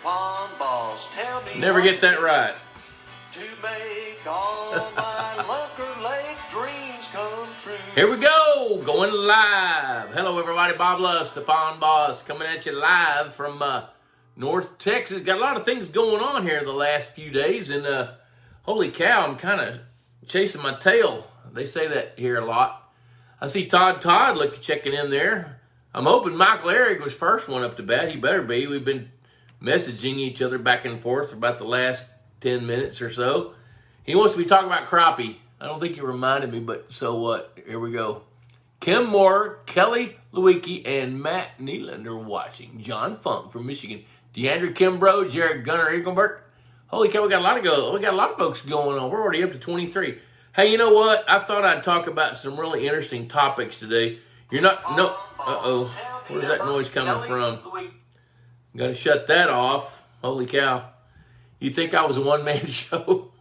pond boss, tell me. Never get that right. To make all my Lunker Lake dreams come true. Here we go, going live. Hello, everybody. Bob Luss, the Pond Boss, coming at you live from North Texas. Got a lot of things going on here the last few days, and holy cow, I'm kind of chasing my tail. They say that here a lot. I see Todd checking in there. I'm hoping Michael Eric was first one up to bat. He better be. We've been messaging each other back and forth for about the last 10 minutes or so. He wants to be talking about crappie. I don't think he reminded me, but so what? Here we go. Kim Moore, Kelly Lewicki, and Matt Neeland are watching. John Funk from Michigan. DeAndre Kimbrough, Jared Gunner Eagleberg. Holy cow, we got a lot of folks going on. We're already up to 23. Hey, you know what? I thought I'd talk about some really interesting topics today. You're not, no, uh-oh. Where's that noise coming from? Got to shut that off. Holy cow. You think I was a one-man show?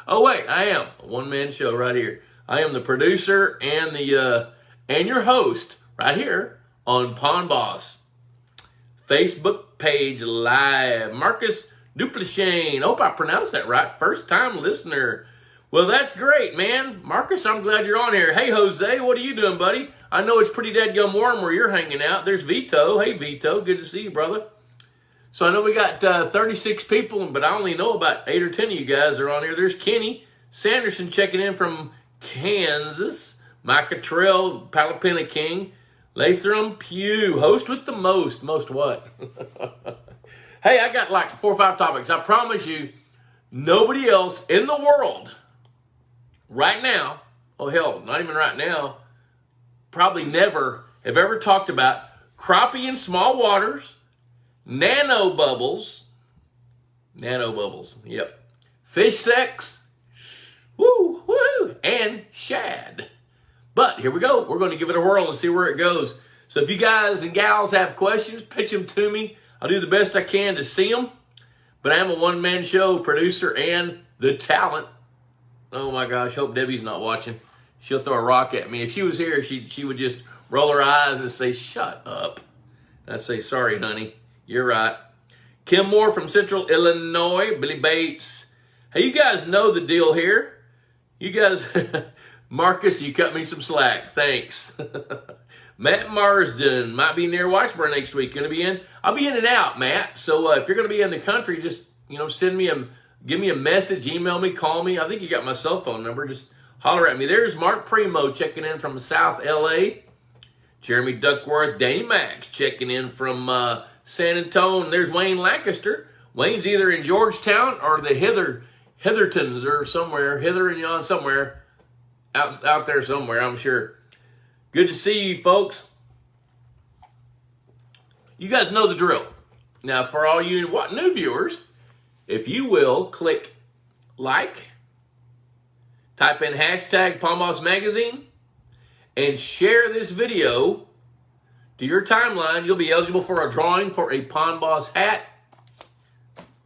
Oh, wait, I am a one-man show right here. I am the producer and your host right here on Pond Boss. Facebook page live. Marcus Duplachane. Hope I pronounced that right. First-time listener. Well, that's great, man. Marcus, I'm glad you're on here. Hey, Jose, what are you doing, buddy? I know it's pretty dadgum warm where you're hanging out. There's Vito. Hey, Vito. Good to see you, brother. So I know we got 36 people, but I only know about 8 or 10 of you guys are on here. There's Kenny Sanderson checking in from Kansas. Micah Terrell, Palapena King. Latham Pugh, host with the most. Most what? Hey, I got like 4 or 5 topics. I promise you, nobody else in the world right now, oh hell, not even right now, probably never have ever talked about crappie in small waters, Nano Bubbles, yep, fish sex, woo, and shad. But here we go. We're going to give it a whirl and see where it goes. So if you guys and gals have questions, pitch them to me. I'll do the best I can to see them. But I am a one-man show producer and the talent. Oh my gosh, hope Debbie's not watching. She'll throw a rock at me. If she was here, she would just roll her eyes and say, shut up. I'd say, sorry, honey. You're right. Kim Moore from Central Illinois. Billy Bates. Hey, you guys know the deal here. You guys, Marcus, you cut me some slack. Thanks. Matt Marsden might be near Whitesboro next week. Going to be in? I'll be in and out, Matt. So if you're going to be in the country, just, give me a message, email me, call me. I think you got my cell phone number. Just holler at me. There's Mark Primo checking in from South L.A. Jeremy Duckworth, Danny Max checking in from San Antonio. There's Wayne Lancaster. Wayne's either in Georgetown or the Hithertons or somewhere, Hither and Yon somewhere, out there somewhere, I'm sure. Good to see you, folks. You guys know the drill. Now, for all you new viewers, if you will, click like, type in hashtag Pond Boss Magazine, and share this video to your timeline. You'll be eligible for a drawing for a Pond Boss hat.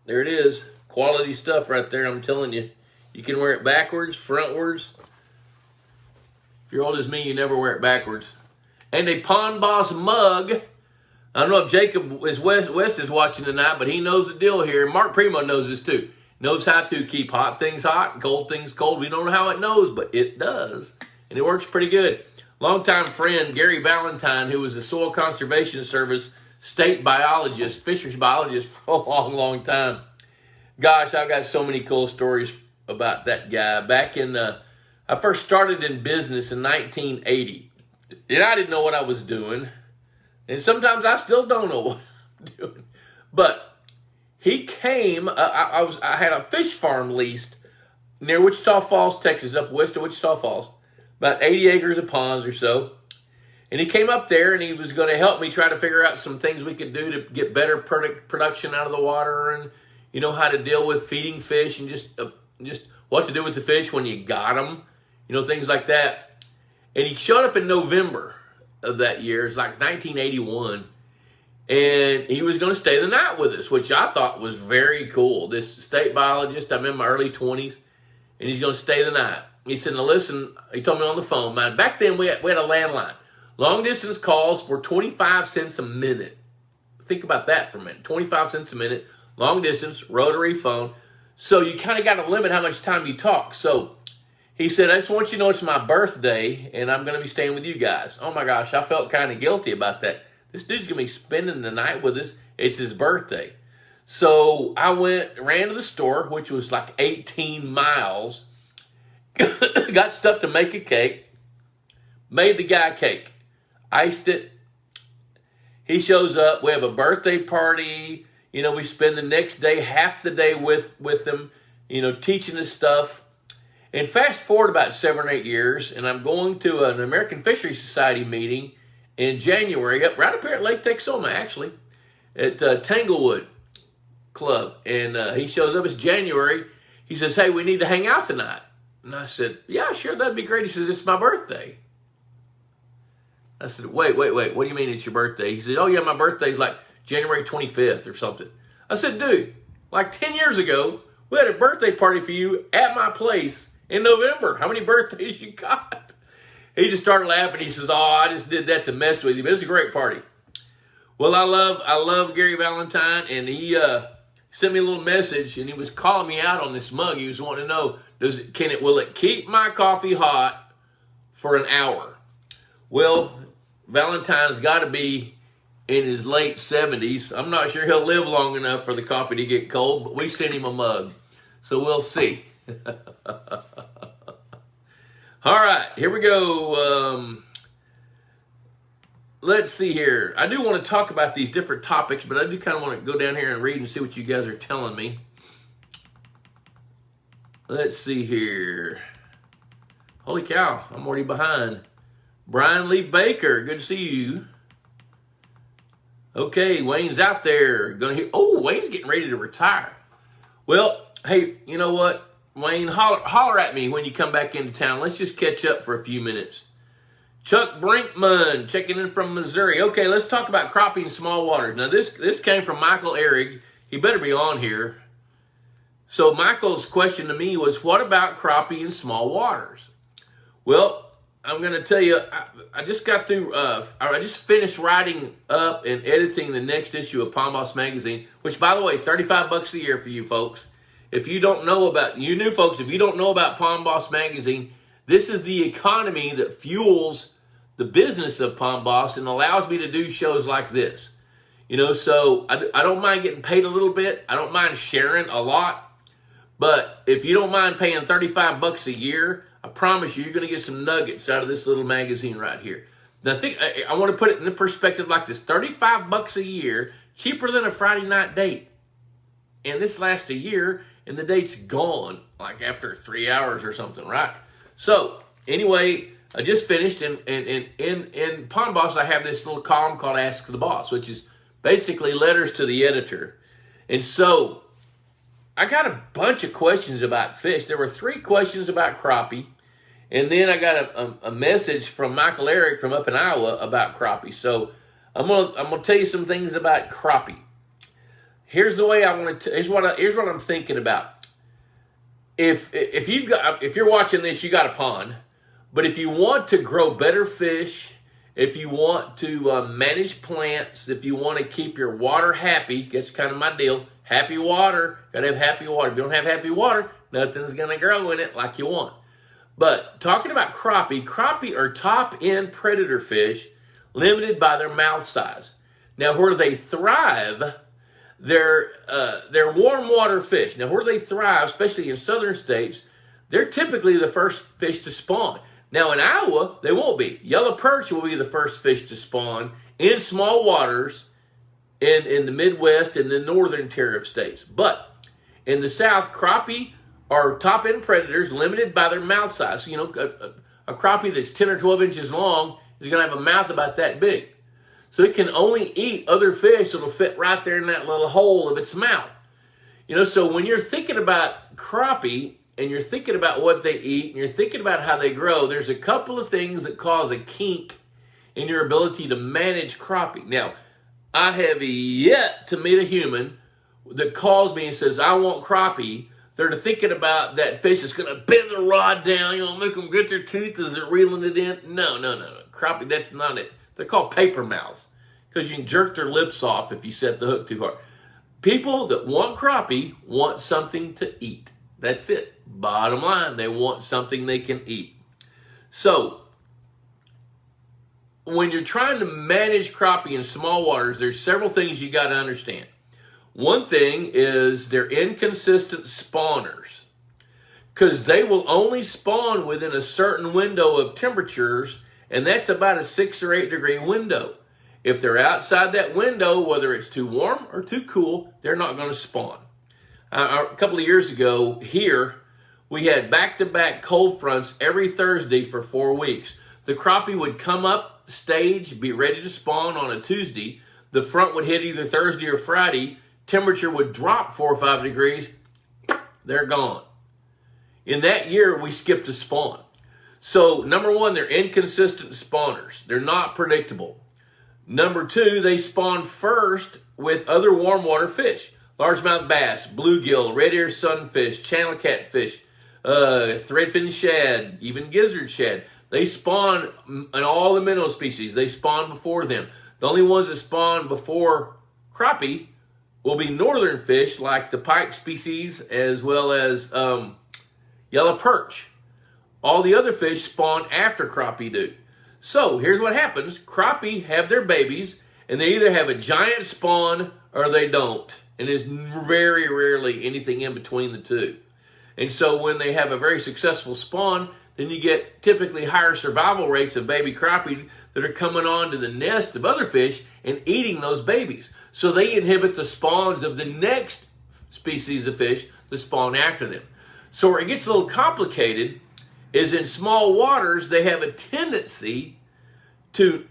There it is. Quality stuff right there, I'm telling you. You can wear it backwards, frontwards. If you're old as me, you never wear it backwards. And a Pond Boss mug. I don't know if Jacob West is watching tonight, but he knows the deal here. Mark Primo knows this too. Knows how to keep hot things hot and cold things cold. We don't know how it knows, but it does. And it works pretty good. Longtime friend Gary Valentine, who was a Soil Conservation Service state biologist, fisheries biologist for a long, long time. Gosh, I've got so many cool stories about that guy. Back in, I first started in business in 1980. And I didn't know what I was doing. And sometimes I still don't know what I'm doing. But he came, I had a fish farm leased near Wichita Falls, Texas, up west of Wichita Falls. About 80 acres of ponds or so. And he came up there and he was going to help me try to figure out some things we could do to get better production out of the water, and how to deal with feeding fish and just what to do with the fish when you got them, things like that. And he showed up in November of that year. It's like 1981. And he was going to stay the night with us, which I thought was very cool. This state biologist, I'm in my early 20s, and he's going to stay the night. He said, now listen, he told me on the phone, man, back then we had a landline. Long distance calls were 25 cents a minute. think about that for a minute. 25 cents a minute, long distance, rotary phone. So you kind of got to limit how much time you talk. So he said, I just want you to know it's my birthday, and I'm going to be staying with you guys. Oh, my gosh, I felt kind of guilty about that. This dude's going to be spending the night with us. It's his birthday. So I ran to the store, which was like 18 miles, got stuff to make a cake, made the guy a cake, iced it. He shows up. We have a birthday party. You know, we spend the next day, half the day with him, you know, teaching us stuff. And fast forward about 7 or 8 years, and I'm going to an American Fisheries Society meeting in January, right up here at Lake Texoma, actually, at Tanglewood Club. And he shows up. It's January. He says, hey, we need to hang out tonight. And I said, yeah, sure, that'd be great. He said, it's my birthday. I said, wait, what do you mean it's your birthday? He said, oh, yeah, my birthday's like January 25th or something. I said, dude, like 10 years ago, we had a birthday party for you at my place in November. How many birthdays you got? He just started laughing. He says, oh, I just did that to mess with you, but it's a great party. Well, I love Gary Valentine, and he sent me a little message, and he was calling me out on this mug. He was wanting to know, will it keep my coffee hot for an hour? Well, Valentine's got to be in his late 70s. I'm not sure he'll live long enough for the coffee to get cold, but we sent him a mug, so we'll see. All right, here we go. Let's see here. I do want to talk about these different topics, but I do kind of want to go down here and read and see what you guys are telling me. Let's see here. Holy cow, I'm already behind. Brian Lee Baker, good to see you. Okay, Wayne's out there. Wayne's getting ready to retire. Well, hey, you know what? Wayne, holler at me when you come back into town. Let's just catch up for a few minutes. Chuck Brinkman checking in from Missouri. Okay, let's talk about crappie in small waters. Now, this came from Michael Ehrig. He better be on here. So Michael's question to me was, what about crappie in small waters? Well, I'm going to tell you, I just got through, I just finished writing up and editing the next issue of Pond Boss Magazine, which, by the way, $35 a year for you folks. If you don't know about, you new folks, if you don't know about Pond Boss Magazine, this is the economy that fuels the business of Pond Boss and allows me to do shows like this. You know, so I don't mind getting paid a little bit. I don't mind sharing a lot. But if you don't mind paying $35 a year, I promise you're going to get some nuggets out of this little magazine right here. Now, I want to put it in the perspective like this. $35 a year, cheaper than a Friday night date. And this lasts a year, and the date's gone, like after 3 hours or something, right? So, anyway, I just finished, and in Pond Boss, I have this little column called Ask the Boss, which is basically letters to the editor. And so, I got a bunch of questions about fish. There were 3 questions about crappie, and then I got a message from Michael Ehrig from up in Iowa about crappie. So, I'm gonna tell you some things about crappie. Here's the way I want to. Here's what I'm thinking about. If you're watching this, you got a pond, but if you want to grow better fish, if you want to manage plants, if you want to keep your water happy, that's kind of my deal. Happy water, gotta have happy water. If you don't have happy water, nothing's gonna grow in it like you want. But talking about crappie are top-end predator fish, limited by their mouth size. Now, where they thrive. They're warm water fish. Now, where they thrive, especially in southern states, they're typically the first fish to spawn. Now, in Iowa, they won't be. Yellow perch will be the first fish to spawn in small waters in the Midwest and the northern tier of states. But in the South, crappie are top-end predators limited by their mouth size. You know, a crappie that's 10 or 12 inches long is going to have a mouth about that big. So it can only eat other fish that'll fit right there in that little hole of its mouth. You know, so when you're thinking about crappie and you're thinking about what they eat and you're thinking about how they grow, there's a couple of things that cause a kink in your ability to manage crappie. Now, I have yet to meet a human that calls me and says, I want crappie. They're thinking about that fish is going to bend the rod down, you know, make them grit their teeth as they're reeling it in. No. Crappie, that's not it. They're called paper mouths. because you can jerk their lips off if you set the hook too hard. People that want crappie want something to eat. That's it. Bottom line, they want something they can eat. So, when you're trying to manage crappie in small waters, there's several things you got to understand. One thing is they're inconsistent spawners, because they will only spawn within a certain window of temperatures, and that's about a 6 or 8 degree window. If they're outside that window, whether it's too warm or too cool, they're not going to spawn. A couple of years ago here, we had back-to-back cold fronts every Thursday for 4 weeks. The crappie would come up stage, be ready to spawn on a Tuesday. The front would hit either Thursday or Friday. Temperature would drop 4 or 5 degrees. They're gone. In that year, we skipped a spawn. So, number one, they're inconsistent spawners. They're not predictable. Number two, they spawn first with other warm water fish. Largemouth bass, bluegill, red ear sunfish, channel catfish, threadfin shad, even gizzard shad. They spawn in all the minnow species. They spawn before them. The only ones that spawn before crappie will be northern fish like the pike species as well as yellow perch. All the other fish spawn after crappie do. So here's what happens. Crappie have their babies, and they either have a giant spawn or they don't. And there's very rarely anything in between the two. And so when they have a very successful spawn, then you get typically higher survival rates of baby crappie that are coming onto the nest of other fish and eating those babies. So they inhibit the spawns of the next species of fish that spawn after them. So where it gets a little complicated is in small waters, they have a tendency to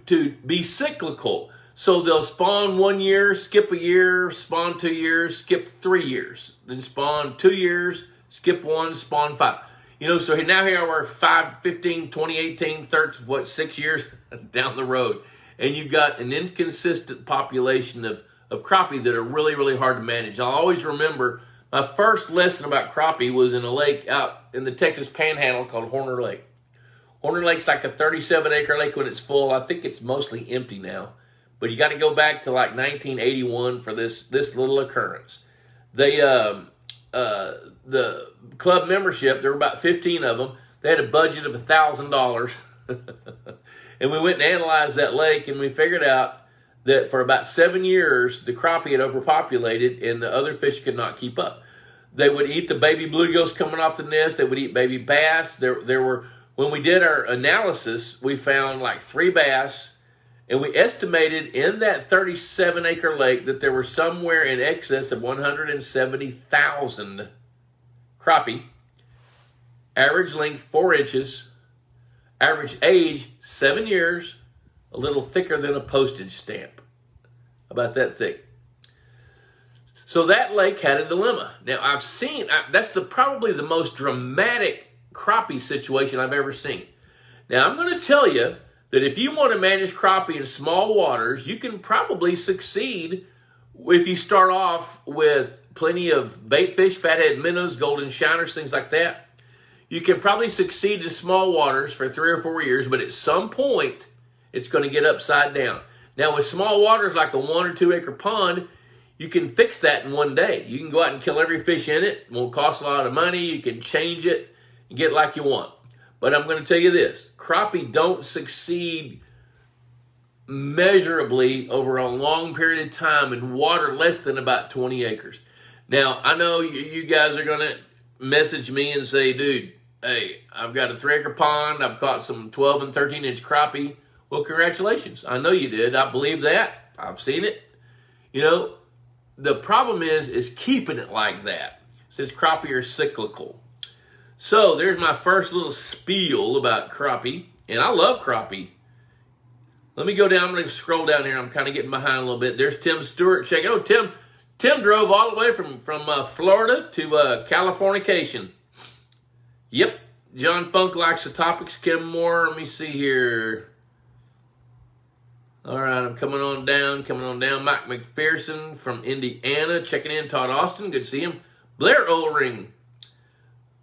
be cyclical. So they'll spawn 1 year, skip a year, spawn 2 years, skip 3 years. Then spawn 2 years, skip 1, spawn 5. You know, so now here we're 5, 15, 2018, 13, 6 years down the road. And you've got an inconsistent population of crappie that are really, really hard to manage. I'll always remember my first lesson about crappie was in a lake out in the Texas Panhandle called Horner Lake. Horner Lake's like a 37-acre lake when it's full. I think it's mostly empty now. But you got to go back to like 1981 for this little occurrence. They, the club membership, there were about 15 of them. They had a budget of $1,000. And we went and analyzed that lake, and we figured out that for about 7 years, the crappie had overpopulated and the other fish could not keep up. They would eat the baby bluegills coming off the nest. They would eat baby bass. There were, when we did our analysis, we found like 3 bass, and we estimated in that 37-acre lake that there were somewhere in excess of 170,000 crappie. Average length 4 inches. Average age 7 years. A little thicker than a postage stamp. About that thick. So that lake had a dilemma. Now I've seen, that's probably the most dramatic crappie situation I've ever seen. Now I'm going to tell you that if you want to manage crappie in small waters, you can probably succeed if you start off with plenty of bait fish, fathead minnows, golden shiners, things like that. You can probably succeed in small waters for 3 or 4 years, but at some point, it's going to get upside down. Now, with small waters like a 1 or 2 acre pond, you can fix that in one day. You can go out and kill every fish in it. It won't cost a lot of money. You can change it and get like you want. But I'm going to tell you this. Crappie don't succeed measurably over a long period of time in water less than about 20 acres. Now, I know you guys are going to message me and say, dude, hey, I've got a 3 acre pond. I've caught some 12 and 13 inch crappie. Well, congratulations. I know you did. I believe that. I've seen it. You know, the problem is keeping it like that, since crappie are cyclical. So there's my first little spiel about crappie, and I love crappie. Let me go down. I'm going to scroll down here. I'm kind of getting behind a little bit. There's Tim Stewart. Check it out. Tim drove all the way from Florida to Californication. Yep. John Funk likes the topics. Kim Moore. Let me see here. All right, I'm coming on down. Mike McPherson from Indiana, checking in. Todd Austin, good to see him. Blair Ollring.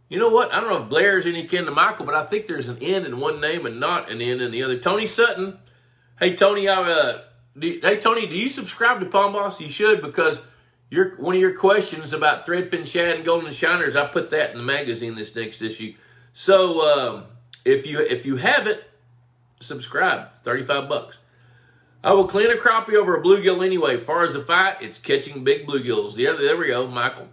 You know what? I don't know if Blair's any kin to Michael, but I think there's an N in one name and not an N in the other. Tony Sutton. Hey, Tony, Hey, Tony, do you subscribe to Pond Boss? You should, because one of your questions about Threadfin Shad and Golden Shiners, I put that in the magazine this next issue. So if you haven't, subscribe. $35. I will clean a crappie over a bluegill anyway. As far as the fight, it's catching big bluegills. Yeah, there we go, Michael.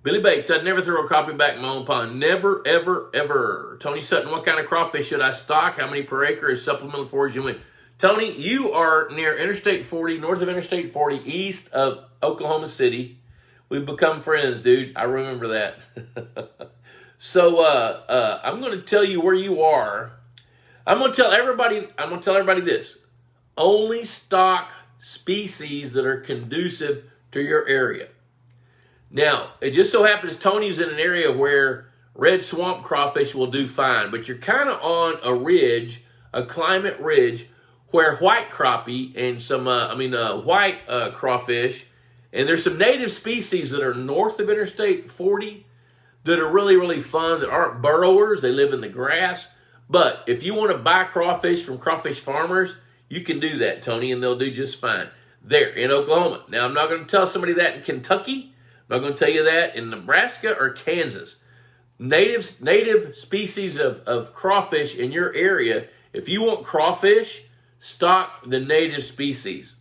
Billy Bates, I'd never throw a crappie back in my own pond. Never, ever, ever. Tony Sutton, what kind of crawfish should I stock? How many per acre is supplemental foraging win? Tony, you are near Interstate 40, north of Interstate 40, east of Oklahoma City. We've become friends, dude. I remember that. So I'm going to tell you where you are. I'm going to tell everybody this. Only stock species that are conducive to your area. Now, it just so happens Tony's in an area where red swamp crawfish will do fine, but you're kind of on a ridge, a climate ridge, where white crappie and some, white crawfish, and there's some native species that are north of Interstate 40 that are really, really fun, that aren't burrowers. They live in the grass. But if you want to buy crawfish from crawfish farmers, you can do that, Tony, and they'll do just fine there in Oklahoma. Now, I'm not going to tell somebody that in Kentucky. I'm not going to tell you that in Nebraska or Kansas. Native species of crawfish in your area, if you want crawfish, stock the native species.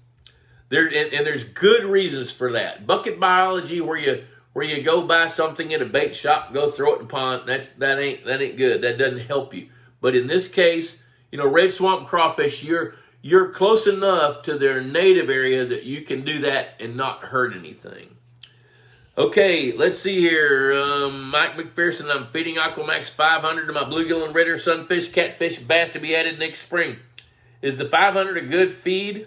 There's good reasons for that. Bucket biology, where you go buy something at a bait shop, go throw it in a pond, that ain't good. That doesn't help you. But in this case, red swamp crawfish, you're close enough to their native area that you can do that and not hurt anything. Okay, let's see here. Mike McPherson, I'm feeding Aquamax 500 to my bluegill and redder, sunfish, catfish, bass to be added next spring. Is the 500 a good feed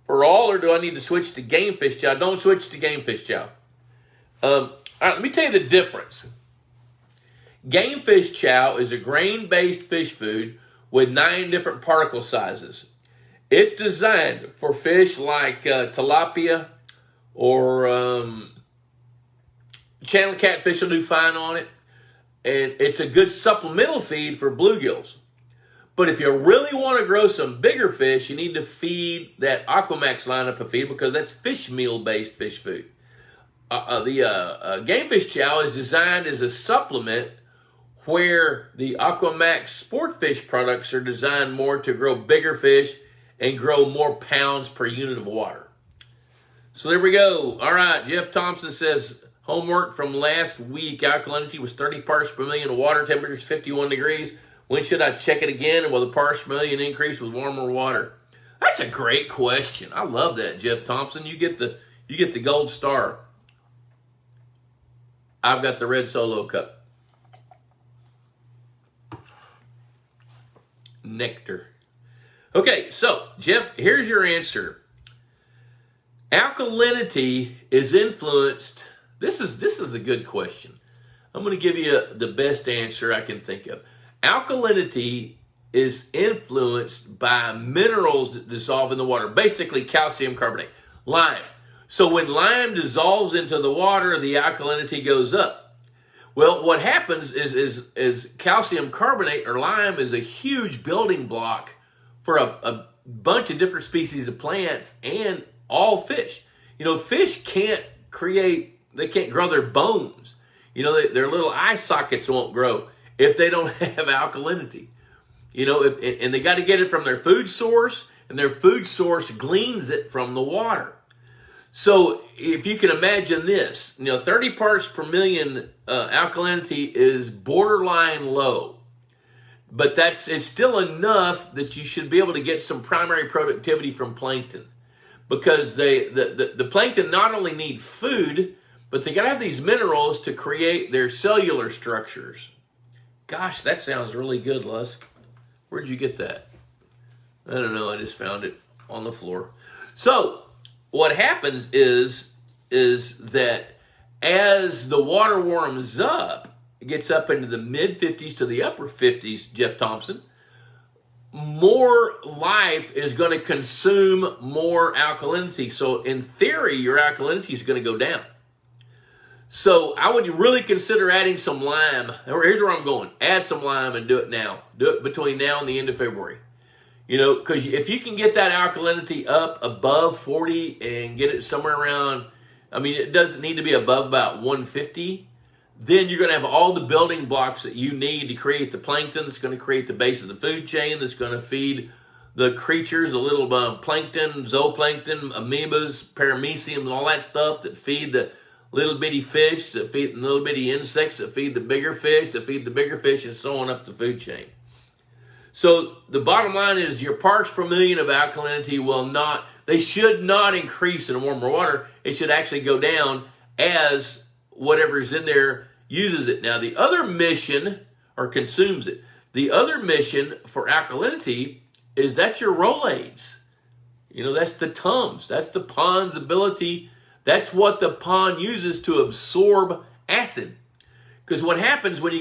for all, or do I need to switch to game fish chow? Don't switch to game fish chow. All right, let me tell you the difference. Game fish chow is a grain-based fish food with 9 different particle sizes. It's designed for fish like tilapia or channel catfish will do fine on it. And it's a good supplemental feed for bluegills. But if you really want to grow some bigger fish, you need to feed that Aquamax lineup of feed, because that's fish meal-based fish food. The game fish chow is designed as a supplement, where the Aquamax sport fish products are designed more to grow bigger fish and grow more pounds per unit of water. So there we go. All right, Jeff Thompson says, homework from last week, alkalinity was 30 parts per million, water temperature is 51 degrees. When should I check it again, and will the parts per million increase with warmer water? That's a great question. I love that, Jeff Thompson. You get the gold star. I've got the red solo cup. Nectar. Okay, so Jeff, here's your answer. Alkalinity is influenced. This is a good question. I'm going to give you the best answer I can think of. Alkalinity is influenced by minerals that dissolve in the water, basically calcium carbonate, lime. So when lime dissolves into the water, the alkalinity goes up. Well, what happens is calcium carbonate, or lime, is a huge building block for a bunch of different species of plants and all fish. Fish can't grow their bones. Their little eye sockets won't grow if they don't have alkalinity. And they got to get it from their food source, and their food source gleans it from the water. So if you can imagine this, 30 parts per million alkalinity is borderline low. But it's still enough that you should be able to get some primary productivity from plankton. Because the plankton not only need food, but they got to have these minerals to create their cellular structures. Gosh, that sounds really good, Lusk. Where'd you get that? I don't know. I just found it on the floor. So what happens is that as the water warms up, it gets up into the mid-50s to the upper 50s, Jeff Thompson, more life is going to consume more alkalinity. So in theory, your alkalinity is going to go down. So I would really consider adding some lime. Here's where I'm going. Add some lime and do it now. Do it between now and the end of February. You know, because if you can get that alkalinity up above 40 and get it somewhere around, I mean, it doesn't need to be above about 150, then you're going to have all the building blocks that you need to create the plankton that's going to create the base of the food chain, that's going to feed the creatures, the little plankton, zooplankton, amoebas, parameciums, and all that stuff that feed the little bitty fish, that feed the little bitty insects, that feed the bigger fish, that feed the bigger fish, and so on up the food chain. So the bottom line is your parts per million of alkalinity will not, they should not increase in warmer water. It should actually go down as whatever's in there uses it. Now the other mission, or consumes it, the other mission for alkalinity is that's your rolades. You know, that's the tums. That's the pond's ability. That's what the pond uses to absorb acid. Because what happens when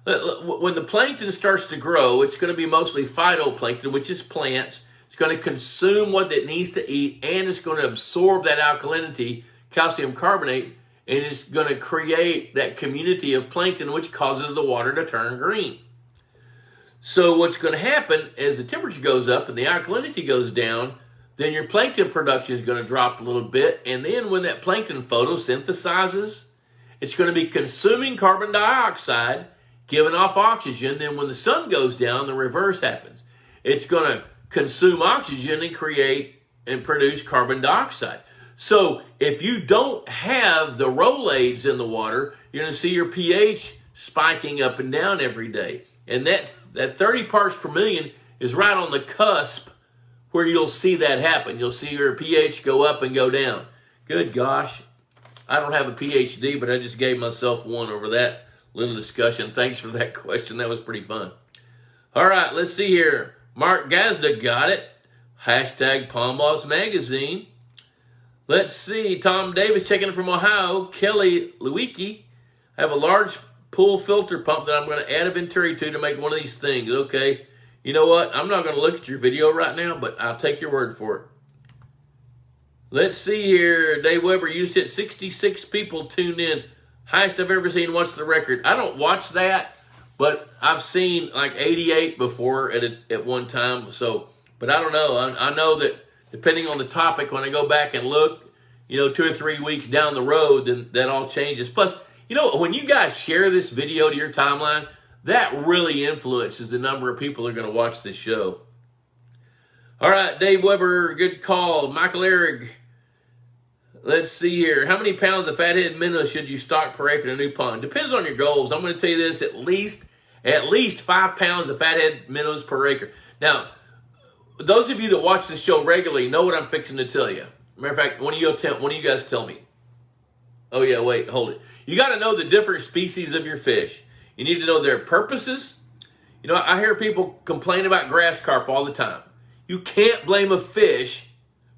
when the plankton starts to grow, it's going to be mostly phytoplankton, which is plants. It's going to consume what it needs to eat, and it's going to absorb that alkalinity, calcium carbonate, and it's going to create that community of plankton, which causes the water to turn green. So what's going to happen as the temperature goes up and the alkalinity goes down, then your plankton production is going to drop a little bit. And then when that plankton photosynthesizes, it's going to be consuming carbon dioxide, giving off oxygen. Then when the sun goes down, the reverse happens. It's going to consume oxygen and create and produce carbon dioxide. So if you don't have the rolades in the water, you're going to see your pH spiking up and down every day. And that 30 parts per million is right on the cusp where you'll see that happen. You'll see your pH go up and go down. Good gosh. I don't have a PhD, but I just gave myself one over that little discussion. Thanks for that question. That was pretty fun. All right, let's see here. Mark Gazda got it. Hashtag Pond Boss Magazine. Let's see. Tom Davis checking in from Ohio. Kelly Lewicki. I have a large pool filter pump that I'm going to add a venturi to make one of these things. Okay. You know what? I'm not going to look at your video right now, but I'll take your word for it. Let's see here. Dave Weber, you just hit 66 people tuned in. Highest I've ever seen. What's the record? I don't watch that, but I've seen like 88 before at one time. So, but I don't know. I know that depending on the topic, when I go back and look, 2 or 3 weeks down the road, then that all changes. Plus, when you guys share this video to your timeline, that really influences the number of people that are going to watch this show. All right, Dave Weber, good call. Michael Eric, let's see here. How many pounds of fathead minnows should you stock per acre in a new pond? Depends on your goals. I'm going to tell you this, at least 5 pounds of fathead minnows per acre. Now, those of you that watch this show regularly know what I'm fixing to tell you. Matter of fact, one of you guys tell me. Oh yeah, wait, hold it. You got to know the different species of your fish. You need to know their purposes. I hear people complain about grass carp all the time. You can't blame a fish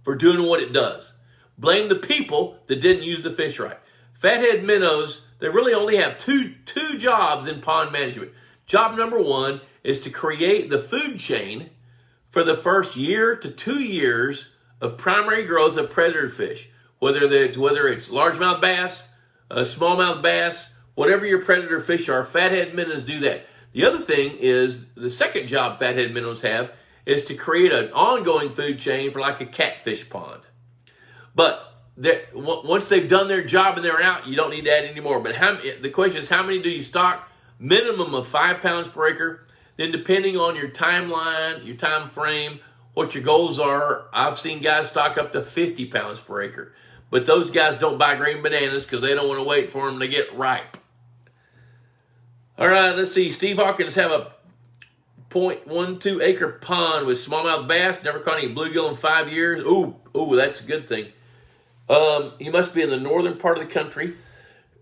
for doing what it does. Blame the people that didn't use the fish right. Fathead minnows, they really only have two jobs in pond management. Job number 1 is to create the food chain for the first year to 2 years of primary growth of predator fish. Whether it's largemouth bass, smallmouth bass, whatever your predator fish are, fathead minnows do that. The other thing is, the second job fathead minnows have is to create an ongoing food chain for like a catfish pond. But once they've done their job and they're out, you don't need to add any more. But the question is, how many do you stock? Minimum of 5 pounds per acre. Then depending on your timeline, your time frame, what your goals are, I've seen guys stock up to 50 pounds per acre. But those guys don't buy green bananas because they don't want to wait for them to get ripe. All right, let's see. Steve Hawkins have a 0.12 acre pond with smallmouth bass. Never caught any bluegill in 5 years. Ooh, that's a good thing. He must be in the northern part of the country.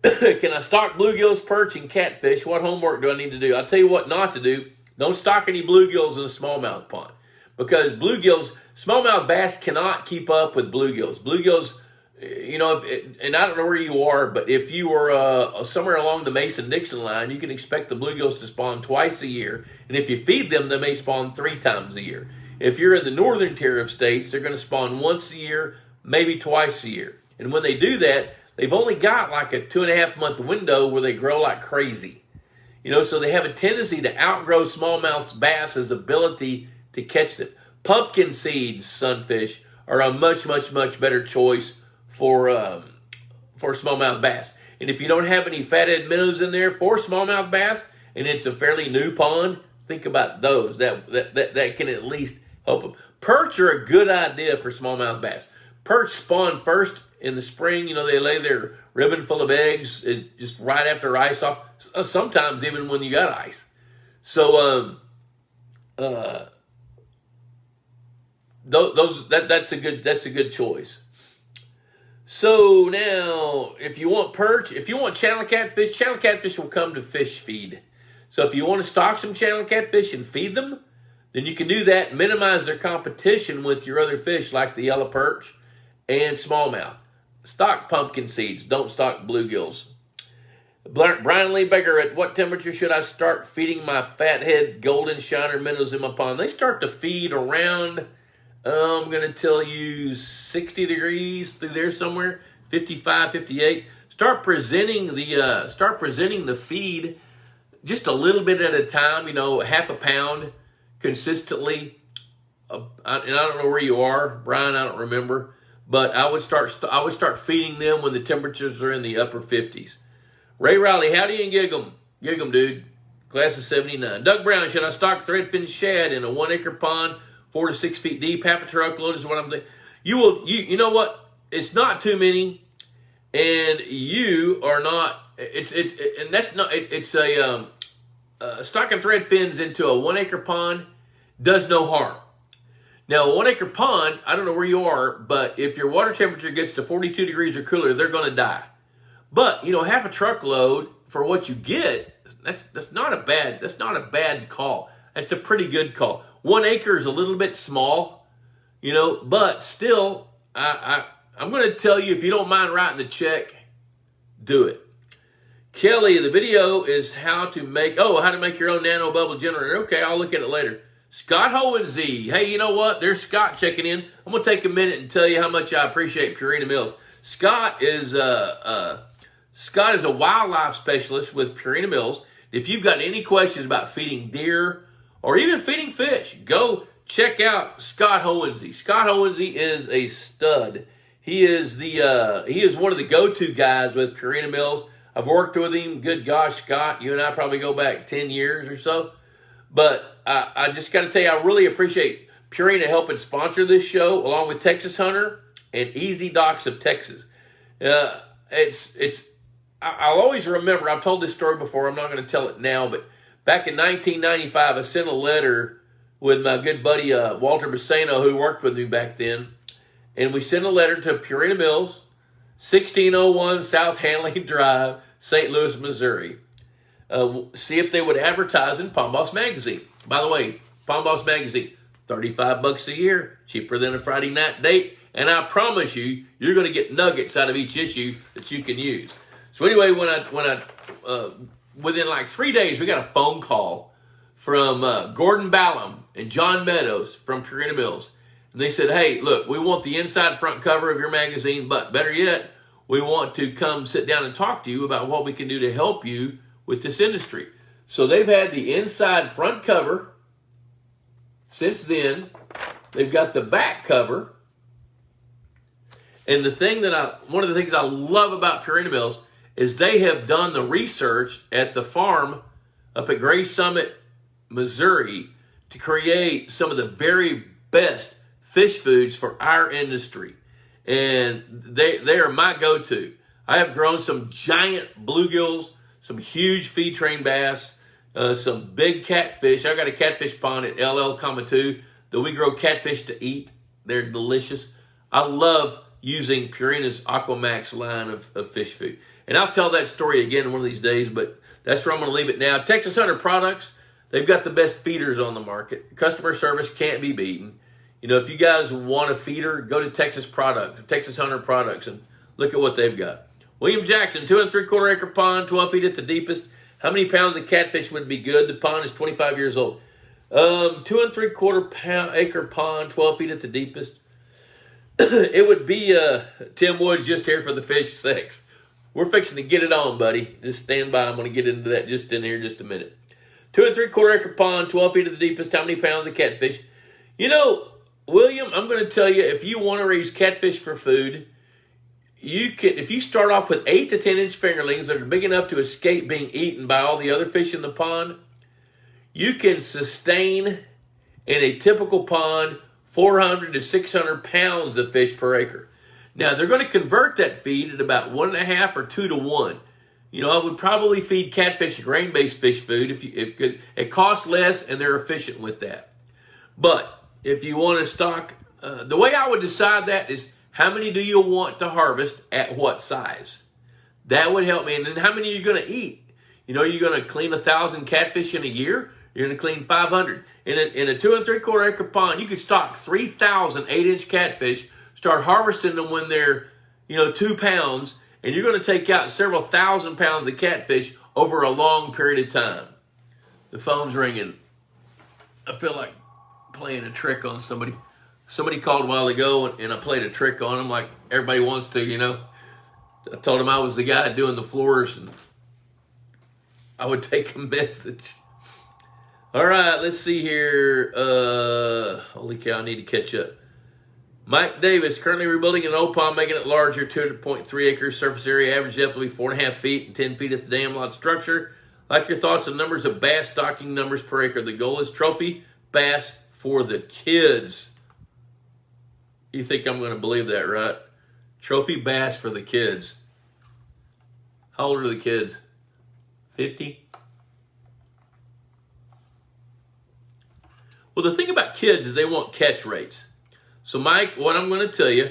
Can I stock bluegills, perch, and catfish? What homework do I need to do? I'll tell you what not to do. Don't stock any bluegills in a smallmouth pond. Because smallmouth bass cannot keep up with bluegills. Bluegills, and I don't know where you are, but if you are somewhere along the Mason-Dixon line, you can expect the bluegills to spawn twice a year. And if you feed them, they may spawn 3 times a year. If you're in the northern tier of states, they're going to spawn once a year, maybe twice a year. And when they do that, they've only got like a 2.5 month window where they grow like crazy. So they have a tendency to outgrow smallmouth bass's ability to catch them. Pumpkin seeds, sunfish, are a much, much, much better choice for smallmouth bass. And if you don't have any fathead minnows in there for smallmouth bass, and it's a fairly new pond, think about those. That can at least help them. Perch are a good idea for smallmouth bass. Perch spawn first in the spring. You know, they lay their ribbon full of eggs just right after ice off. Sometimes even when you got ice. So that's a good choice. So now, if you want perch, if you want channel catfish will come to fish feed. So if you want to stock some channel catfish and feed them, then you can do that and minimize their competition with your other fish like the yellow perch and smallmouth. Stock pumpkin seeds, don't stock bluegills. Brian Lee Baker, at what temperature should I start feeding my fathead golden shiner minnows in my pond? They start to feed around, I'm going to tell you 60 degrees through there somewhere, 55, 58. Start presenting the feed just a little bit at a time, half a pound consistently. And I don't know where you are, Brian, I don't remember. But I would start feeding them when the temperatures are in the upper 50s. Ray Riley, how do you gig them? Gig them, dude. Class of 79. Doug Brown, should I stock threadfin shad in a 1 acre pond, 4 to 6 feet deep, half a truckload is what I'm thinking. You know what? It's not too many, and you are not. Stocking threadfins into a 1 acre pond does no harm. Now, a 1 acre pond, I don't know where you are, but if your water temperature gets to 42 degrees or cooler, they're going to die. But, half a truckload for what you get, that's not a bad call. That's a pretty good call. 1 acre is a little bit small, but still, I'm going to tell you, if you don't mind writing the check, do it. Kelly, the video is how to make your own nano bubble generator. Okay, I'll look at it later. Scott Hohensee. Hey, you know what? There's Scott checking in. I'm going to take a minute and tell you how much I appreciate Purina Mills. Scott is a wildlife specialist with Purina Mills. If you've got any questions about feeding deer or even feeding fish, go check out Scott Hohensee. Scott Hohensee is a stud. He is one of the go-to guys with Purina Mills. I've worked with him. Good gosh, Scott, you and I probably go back 10 years or so. But I just got to tell you, I really appreciate Purina helping sponsor this show, along with Texas Hunter and Easy Docks of Texas. I'll always remember, I've told this story before, I'm not going to tell it now, but back in 1995, I sent a letter with my good buddy Walter Bassano, who worked with me back then, and we sent a letter to Purina Mills, 1601 South Hanley Drive, St. Louis, Missouri. See if they would advertise in Palm Boss Magazine. By the way, Palm Boss Magazine, $35 a year, cheaper than a Friday night date, and I promise you, you're going to get nuggets out of each issue that you can use. So anyway, within like 3 days, we got a phone call from Gordon Ballum and John Meadows from Purina Mills. And they said, hey, look, we want the inside front cover of your magazine, but better yet, we want to come sit down and talk to you about what we can do to help you with this industry. So they've had the inside front cover since then. They've got the back cover. And one of the things I love about Purina Mills is they have done the research at the farm up at Gray Summit, Missouri, to create some of the very best fish foods for our industry. And they are my go-to. I have grown some giant bluegills, some huge feed train bass, some big catfish. I've got a catfish pond at LL, 2 that we grow catfish to eat. They're delicious. I love using Purina's Aquamax line of fish food. And I'll tell that story again one of these days, but that's where I'm going to leave it now. Texas Hunter Products, they've got the best feeders on the market. Customer service can't be beaten. If you guys want a feeder, go to Texas Hunter Products, and look at what they've got. William Jackson, 2 3/4 acre pond, 12 feet at the deepest. How many pounds of catfish would be good? The pond is 25 years old. 2 3/4 acre pond, 12 feet at the deepest. It would be Tim Woods just here for the fish sex. We're fixing to get it on, buddy. Just stand by. I'm going to get into that just in here just a minute. 2 3/4 acre pond, 12 feet at the deepest. How many pounds of catfish? You know, William, I'm going to tell you, if you want to raise catfish for food, you can. If you start off with 8 to 10 inch fingerlings that are big enough to escape being eaten by all the other fish in the pond, you can sustain in a typical pond 400 to 600 pounds of fish per acre. Now, they're going to convert that feed at about 1.5 or 2 to 1. You know, I would probably feed catfish grain-based fish food if it costs less and they're efficient with that. But if you want to stock, the way I would decide that is how many do you want to harvest at what size? That would help me. And then how many are you going to eat? You know, you're going to clean 1,000 catfish in a year. You're going to clean 500. In a 2 3/4 acre pond, you could stock 3,000 8-inch catfish. Start harvesting them when they're 2 pounds. And you're going to take out several thousand pounds of catfish over a long period of time. The phone's ringing. I feel like playing a trick on somebody. Somebody called a while ago, and I played a trick on them like everybody wants to, I told them I was the guy doing the floors, and I would take a message. All right, let's see here. Holy cow, I need to catch up. Mike Davis, currently rebuilding an old pond, making it larger, 2.3 acres surface area, average depth will be 4.5 feet and 10 feet at the dam lot structure. Like your thoughts on numbers of bass stocking numbers per acre. The goal is trophy bass for the kids. You think I'm going to believe that, right? Trophy bass for the kids. How old are the kids? 50? Well, the thing about kids is they want catch rates. So, Mike, what I'm going to tell you,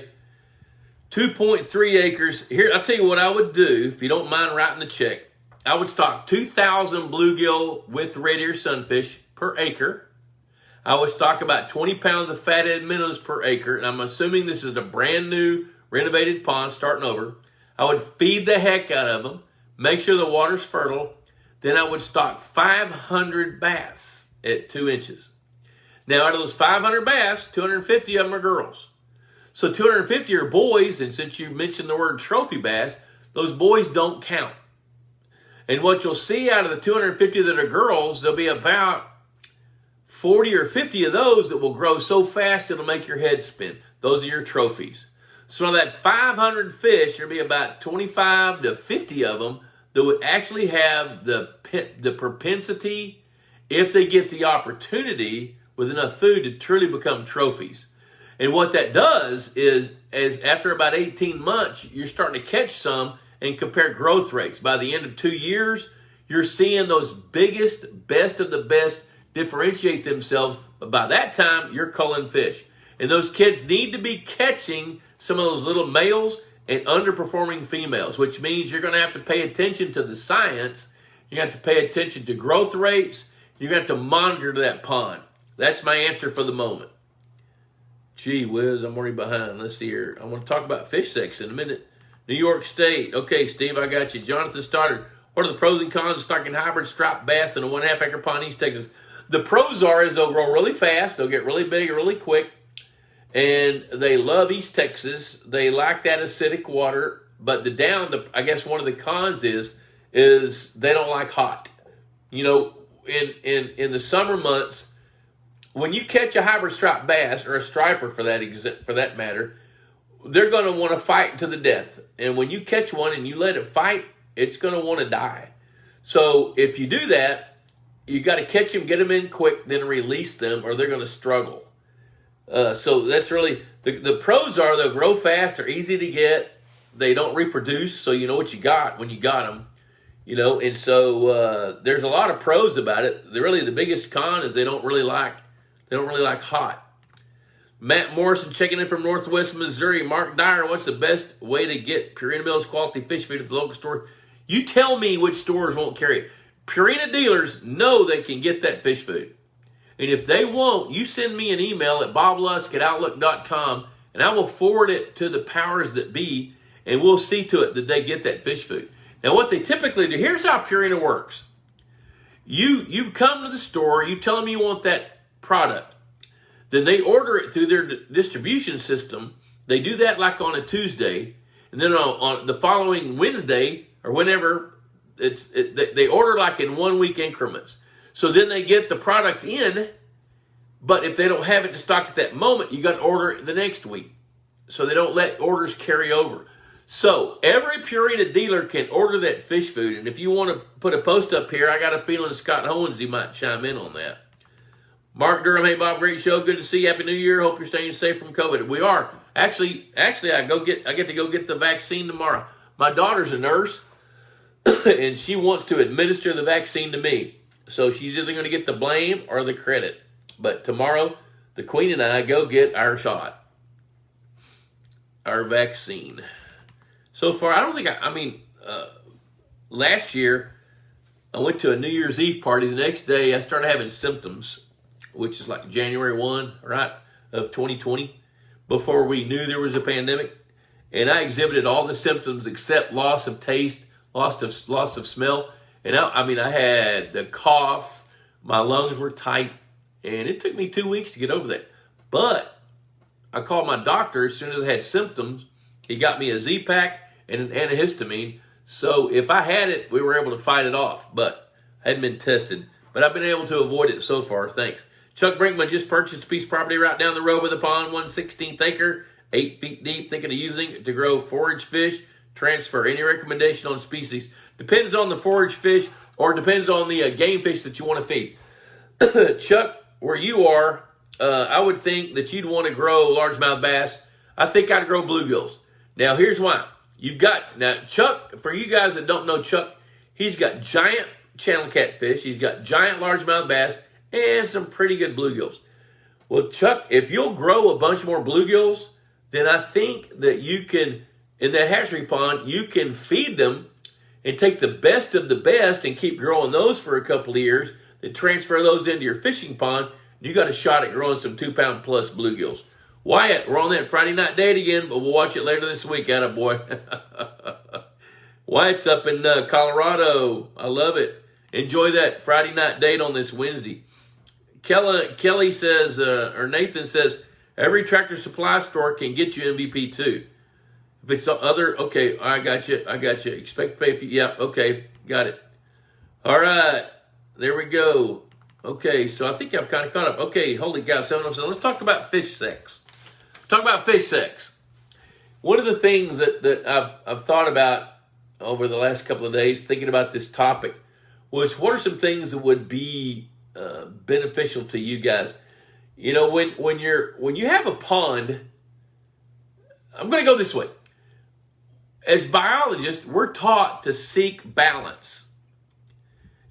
2.3 acres. Here, I'll tell you what I would do, if you don't mind writing the check. I would stock 2,000 bluegill with red ear sunfish per acre. I would stock about 20 pounds of fathead minnows per acre. And I'm assuming this is a brand new renovated pond starting over. I would feed the heck out of them. Make sure the water's fertile. Then I would stock 500 bass at 2 inches. Now, out of those 500 bass, 250 of them are girls. So 250 are boys, and since you mentioned the word trophy bass, those boys don't count. And what you'll see out of the 250 that are girls, there'll be about 40 or 50 of those that will grow so fast it'll make your head spin. Those are your trophies. So of that 500 fish, there'll be about 25 to 50 of them that would actually have the propensity, if they get the opportunity with enough food, to truly become trophies. And what that does is after about 18 months, you're starting to catch some and compare growth rates. By the end of 2 years, you're seeing those biggest, best of the best differentiate themselves. But by that time, you're culling fish. And those kids need to be catching some of those little males and underperforming females, which means you're going to have to pay attention to the science. You have to pay attention to growth rates. You're going to have to monitor that pond. That's my answer for the moment. Gee whiz, I'm already behind. Let's see here. I want to talk about fish sex in a minute. New York State. Okay, Steve, I got you. Jonathan Stoddard. What are the pros and cons of stocking hybrid striped bass in a 1.5 acre pond in East Texas? The pros are is they'll grow really fast. They'll get really big really quick. And they love East Texas. They like that acidic water. But I guess one of the cons is they don't like hot. In the summer months, when you catch a hybrid striped bass, or a striper for that matter, they're going to want to fight to the death. And when you catch one and you let it fight, it's going to want to die. So if you do that, you got to catch them, get them in quick, then release them, or they're going to struggle. So that's really, the pros are they'll grow fast, they're easy to get, they don't reproduce, so you know what you got when you got them. And so there's a lot of pros about it. The biggest con is they don't really like hot. Matt Morrison checking in from Northwest Missouri. Mark Dyer, what's the best way to get Purina Mills quality fish food at the local store? You tell me which stores won't carry it. Purina dealers know they can get that fish food. And if they won't, you send me an email at boblusk@outlook.com, and I will forward it to the powers that be, and we'll see to it that they get that fish food. Now, what they typically do, here's how Purina works. You come to the store, you tell them you want that product. Then they order it through their distribution system. They do that like on a Tuesday. And then on the following Wednesday, or whenever, they order like in 1 week increments. So then they get the product in. But if they don't have it in stock at that moment, you got to order it the next week. So they don't let orders carry over. So every Purina dealer can order that fish food. And if you want to put a post up here, I got a feeling Scott Owens might chime in on that. Mark Durham, hey Bob, great show. Good to see you. Happy New Year. Hope you're staying safe from COVID. We are. Actually, I get to go get the vaccine tomorrow. My daughter's a nurse, and she wants to administer the vaccine to me. So she's either going to get the blame or the credit. But tomorrow, the Queen and I go get our shot, our vaccine. So far, I don't think last year, I went to a New Year's Eve party. The next day, I started having symptoms, which is like January 1, right, of 2020, before we knew there was a pandemic. And I exhibited all the symptoms except loss of taste, loss of smell. And I had the cough, my lungs were tight, and it took me 2 weeks to get over that. But I called my doctor as soon as I had symptoms. He got me a Z-Pack and an antihistamine. So if I had it, we were able to fight it off, but I hadn't been tested. But I've been able to avoid it so far, thanks. Chuck Brinkman just purchased a piece of property right down the road with a pond, 1/16 acre, 8 feet deep, thinking of using it to grow forage fish. Transfer. Any recommendation on species? Depends on the forage fish or depends on the game fish that you want to feed. Chuck, where you are, I would think that you'd want to grow largemouth bass. I think I'd grow bluegills. Now, here's why. Chuck, for you guys that don't know Chuck, he's got giant channel catfish, he's got giant largemouth bass, and some pretty good bluegills. Well, Chuck, if you'll grow a bunch more bluegills, then I think that you can, in that hatchery pond, you can feed them and take the best of the best and keep growing those for a couple of years, then transfer those into your fishing pond. You got a shot at growing some 2-pound plus bluegills. Wyatt, we're on that Friday night date again, but we'll watch it later this week, attaboy. Wyatt's up in Colorado. I love it. Enjoy that Friday night date on this Wednesday. Kelly says, or Nathan says, every Tractor Supply store can get you MVP too. If it's other, okay, I got you. Expect to pay for, yeah, okay, got it. All right, there we go. Okay, so I think I've kind of caught up. Okay, holy cow, 707. Let's talk about fish sex. Talk about fish sex. One of the things that I've thought about over the last couple of days, thinking about this topic, was what are some things that would be beneficial to you guys? You know, when you have a pond, I'm going to go this way. As biologists, we're taught to seek balance.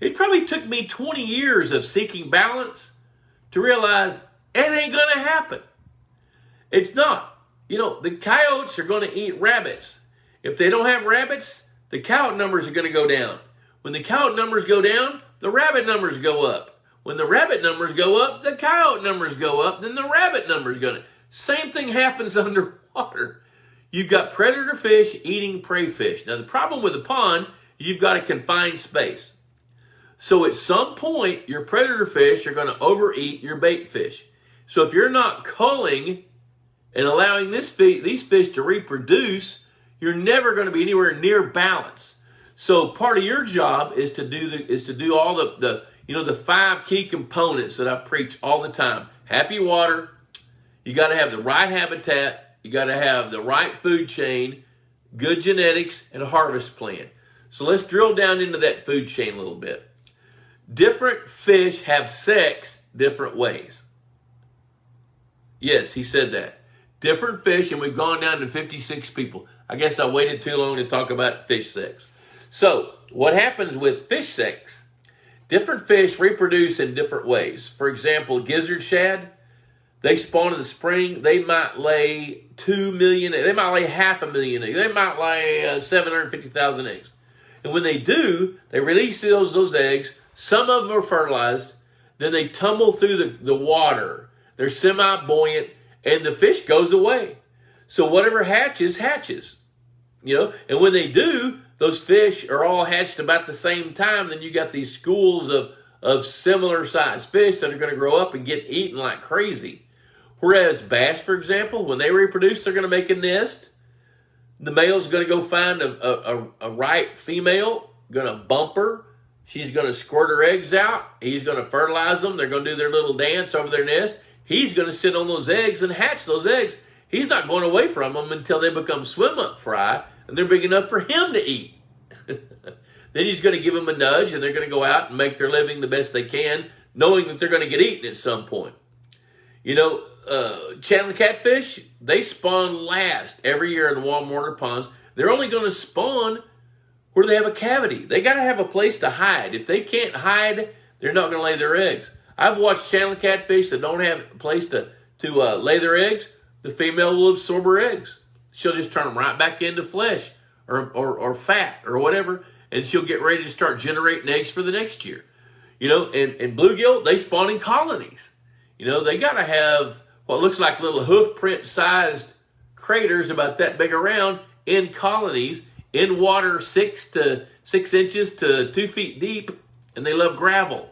It probably took me 20 years of seeking balance to realize it ain't going to happen. It's not. You know, the coyotes are going to eat rabbits. If they don't have rabbits, the coyote numbers are going to go down. When the coyote numbers go down, the rabbit numbers go up. When the rabbit numbers go up, the coyote numbers go up, then the rabbit numbers go down. Same thing happens underwater. You've got predator fish eating prey fish. Now, the problem with the pond is you've got a confined space. So at some point, your predator fish are going to overeat your bait fish. So if you're not culling and allowing these fish to reproduce, you're never going to be anywhere near balance. So part of your job is to do all the 5 key components that I preach all the time. Happy water. You got to have the right habitat. You got to have the right food chain, good genetics, and a harvest plan. So let's drill down into that food chain a little bit. Different fish have sex different ways. Yes, he said that. Different fish, and we've gone down to 56 people. I guess I waited too long to talk about fish sex. So what happens with fish sex? Different fish reproduce in different ways. For example, gizzard shad, they spawn in the spring. They might lay 2 million, they might lay 500,000 eggs. They might lay 750,000 eggs. And when they do, they release those eggs. Some of them are fertilized. Then they tumble through the water. They're semi-buoyant, and the fish goes away. So whatever hatches, hatches. You know, and when they do, those fish are all hatched about the same time. Then you got these schools of similar sized fish that are going to grow up and get eaten like crazy. Whereas bass, for example, when they reproduce, they're going to make a nest. The male's going to go find a right female, going to bump her, She's going to squirt her eggs out. He's going to fertilize them. They're going to do their little dance over their nest. He's going to sit on those eggs and hatch those eggs. He's not going away from them until they become swim-up fry and they're big enough for him to eat. Then he's going to give them a nudge and they're going to go out and make their living the best they can, knowing that they're going to get eaten at some point. You know, channel catfish, they spawn last every year in the warm water ponds. They're only going to spawn where they have a cavity. They got to have a place to hide. If they can't hide, they're not going to lay their eggs. I've watched channel catfish that don't have a place to lay their eggs. The female will absorb her eggs. She'll just turn them right back into flesh or fat or whatever, and she'll get ready to start generating eggs for the next year. You know, and bluegill, they spawn in colonies. You know, they got to have what looks like little hoof print sized craters about that big around in colonies in water 6 inches to 2 feet deep, and they love gravel.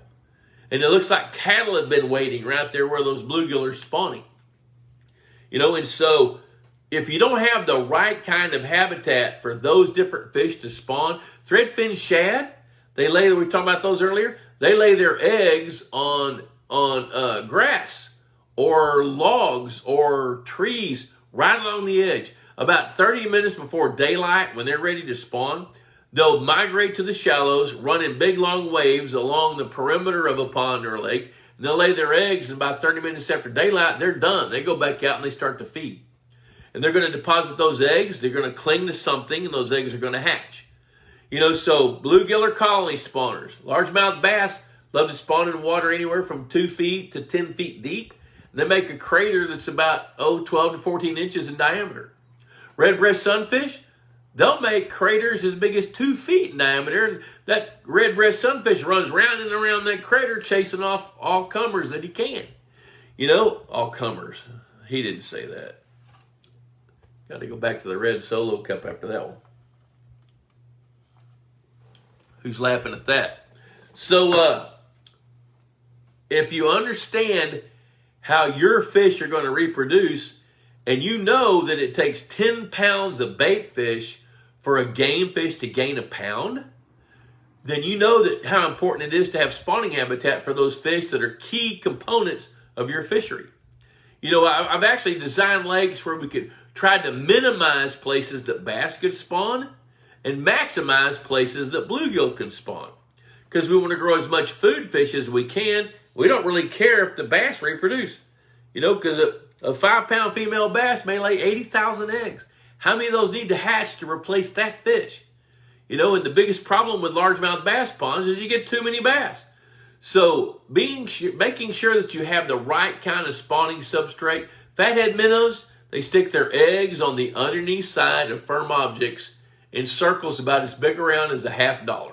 And it looks like cattle have been waiting right there where those bluegill are spawning. You know, and so if you don't have the right kind of habitat for those different fish to spawn, threadfin shad, we were talking about those earlier, they lay their eggs on grass or logs or trees right along the edge. About 30 minutes before daylight, when they're ready to spawn, they'll migrate to the shallows, run in big long waves along the perimeter of a pond or a lake, and they'll lay their eggs, and about 30 minutes after daylight, they're done. They go back out and they start to feed. And they're going to deposit those eggs, they're going to cling to something, and those eggs are going to hatch. You know, so bluegill are colony spawners. Largemouth bass love to spawn in water anywhere from 2 feet to 10 feet deep. And they make a crater that's about, 12 to 14 inches in diameter. Red-breast sunfish, they'll make craters as big as 2 feet in diameter, and that red-breast sunfish runs round and around that crater chasing off all comers that he can. You know, all comers. He didn't say that. Got to go back to the red Solo cup after that one. Who's laughing at that? So, if you understand how your fish are going to reproduce, and you know that it takes 10 pounds of bait fish for a game fish to gain a pound, then you know that how important it is to have spawning habitat for those fish that are key components of your fishery. You know, I've actually designed lakes where we could try to minimize places that bass could spawn and maximize places that bluegill can spawn. Because we want to grow as much food fish as we can. We don't really care if the bass reproduce. You know, because a 5-pound female bass may lay 80,000 eggs. How many of those need to hatch to replace that fish? You know, and the biggest problem with largemouth bass ponds is you get too many bass. So making sure that you have the right kind of spawning substrate. Fathead minnows, they stick their eggs on the underneath side of firm objects in circles about as big around as a $50.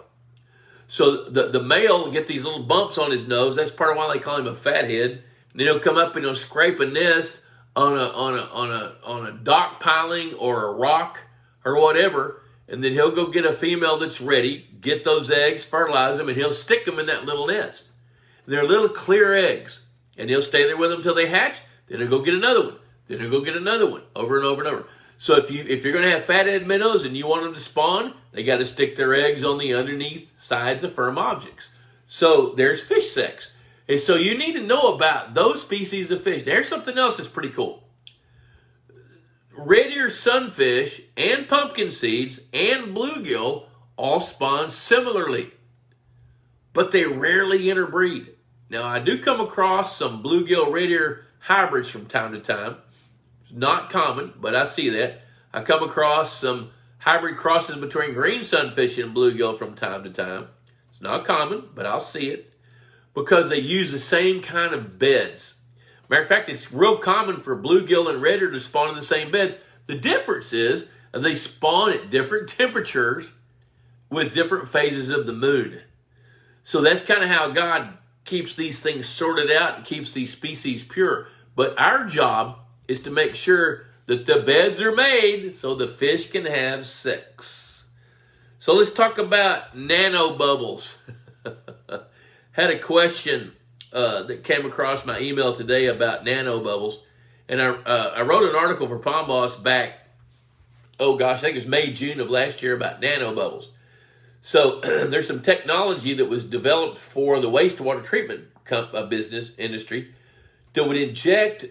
So the male will get these little bumps on his nose. That's part of why they call him a fathead. And then he'll come up and he'll scrape a nest on a dock piling or a rock or whatever, and then he'll go get a female that's ready, get those eggs, fertilize them, and he'll stick them in that little nest. They're little clear eggs, and he'll stay there with them until they hatch. Then he'll go get another one. Then he'll go get another one, over and over and over. So if you're going to have fathead minnows and you want them to spawn, they got to stick their eggs on the underneath sides of firm objects. So there's fish sex. And so you need to know about those species of fish. There's something else that's pretty cool. Red ear sunfish and pumpkin seeds and bluegill all spawn similarly, but they rarely interbreed. Now, I do come across some bluegill red ear hybrids from time to time. It's not common, but I see that. I come across some hybrid crosses between green sunfish and bluegill from time to time. It's not common, but I'll see it because they use the same kind of beds. Matter of fact, it's real common for bluegill and red ear to spawn in the same beds. The difference is they spawn at different temperatures with different phases of the moon. So that's kind of how God keeps these things sorted out and keeps these species pure. But our job is to make sure that the beds are made so the fish can have sex. So let's talk about nano bubbles. Had a question that came across my email today about nano bubbles. And I wrote an article for Pond Boss back, I think it was May, June of last year about nano bubbles. So there's some technology that was developed for the wastewater treatment business industry that would inject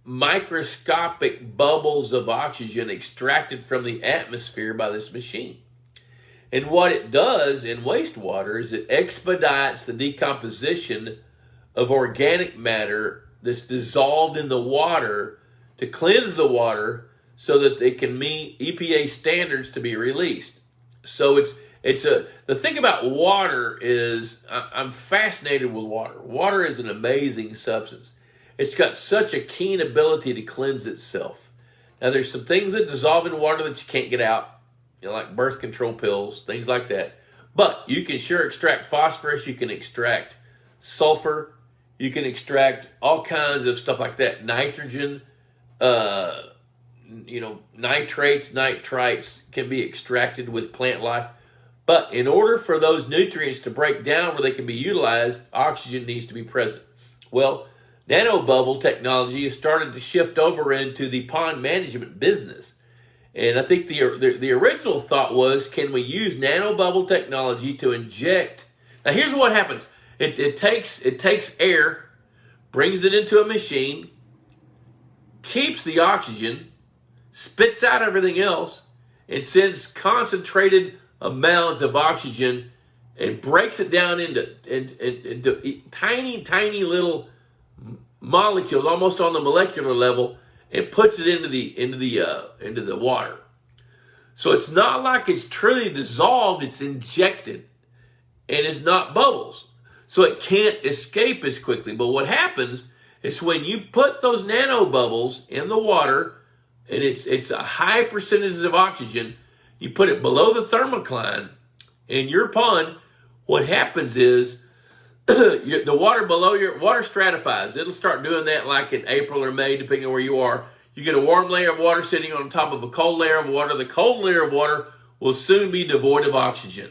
microscopic bubbles of oxygen extracted from the atmosphere by this machine. And what it does in wastewater is it expedites the decomposition of organic matter that's dissolved in the water to cleanse the water so that they can meet EPA standards to be released. So the thing about water is I'm fascinated with water. Water is an amazing substance. It's got such a keen ability to cleanse itself. Now there's some things that dissolve in water that you can't get out, like birth control pills, things like that. But you can sure extract phosphorus, you can extract sulfur, you can extract all kinds of stuff like that. Nitrogen, nitrates, nitrites can be extracted with plant life. But in order for those nutrients to break down where they can be utilized, oxygen needs to be present. Well, Nano Bubble technology has started to shift over into the pond management business. And I think the original thought was, can we use Nano Bubble technology to inject? Now here's what happens. It takes air, brings it into a machine, keeps the oxygen, spits out everything else, and sends concentrated amounts of oxygen and breaks it down into tiny little molecules, almost on the molecular level, and puts it into the water. So it's not like it's truly dissolved; it's injected, and it's not bubbles, so it can't escape as quickly. But what happens is when you put those nano bubbles in the water, and it's a high percentage of oxygen, you put it below the thermocline in your pond. What happens is the water below your water stratifies. It'll start doing that like in April or May, depending on where you are. You get a warm layer of water sitting on top of a cold layer of water. The cold layer of water will soon be devoid of oxygen.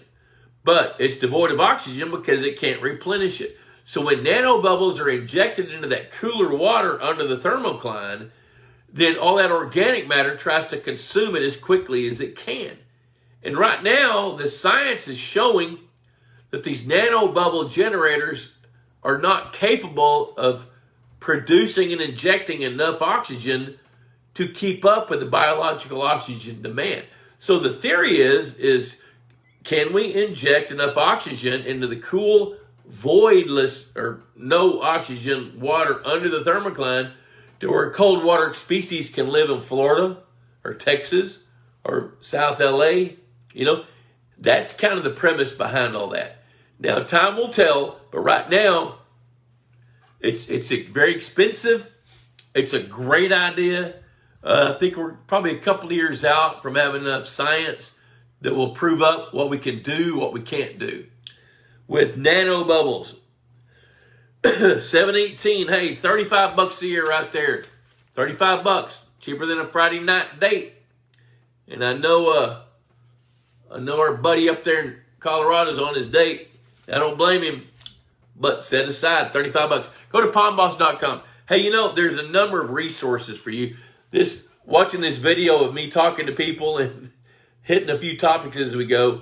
But it's devoid of oxygen because it can't replenish it. So when nano bubbles are injected into that cooler water under the thermocline, then all that organic matter tries to consume it as quickly as it can. And right now, the science is showing that these nano bubble generators are not capable of producing and injecting enough oxygen to keep up with the biological oxygen demand. So the theory is can we inject enough oxygen into the cool, voidless, or no oxygen water under the thermocline to where cold water species can live in Florida or Texas or South LA? That's kind of the premise behind all that. Now, time will tell, but right now, it's very expensive. It's a great idea. I think we're probably a couple of years out from having enough science that will prove up what we can do, what we can't do. With nano bubbles, 718, hey, $35 a year right there. $35, cheaper than a Friday night date. And I know our buddy up there in Colorado's on his date. I don't blame him, but set aside $35. Go to pondboss.com. Hey, there's a number of resources for you. Watching this video of me talking to people and hitting a few topics as we go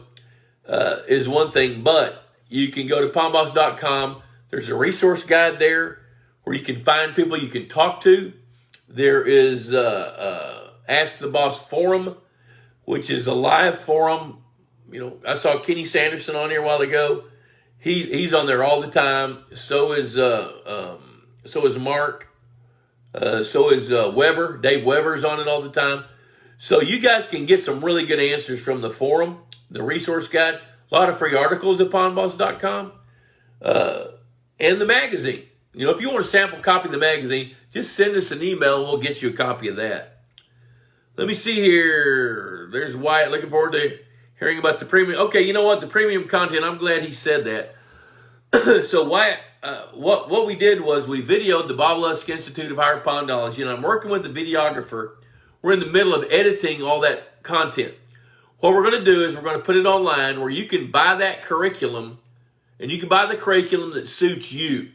is one thing, but you can go to pondboss.com. There's a resource guide there where you can find people you can talk to. There is Ask the Boss Forum, which is a live forum. I saw Kenny Sanderson on here a while ago. He's on there all the time. So is Mark. So is Weber. Dave Weber's on it all the time. So you guys can get some really good answers from the forum, the resource guide. A lot of free articles at pondboss.com. And the magazine. If you want a sample copy of the magazine, just send us an email and we'll get you a copy of that. Let me see here. There's Wyatt looking forward to hearing about the premium. Okay, you know what? The premium content, I'm glad he said that. So Wyatt, what we did was we videoed the Bob Lusk Institute of Higher Pondology, and I'm working with the videographer. We're in the middle of editing all that content. What we're going to do is we're going to put it online where you can buy that curriculum, and you can buy the curriculum that suits you.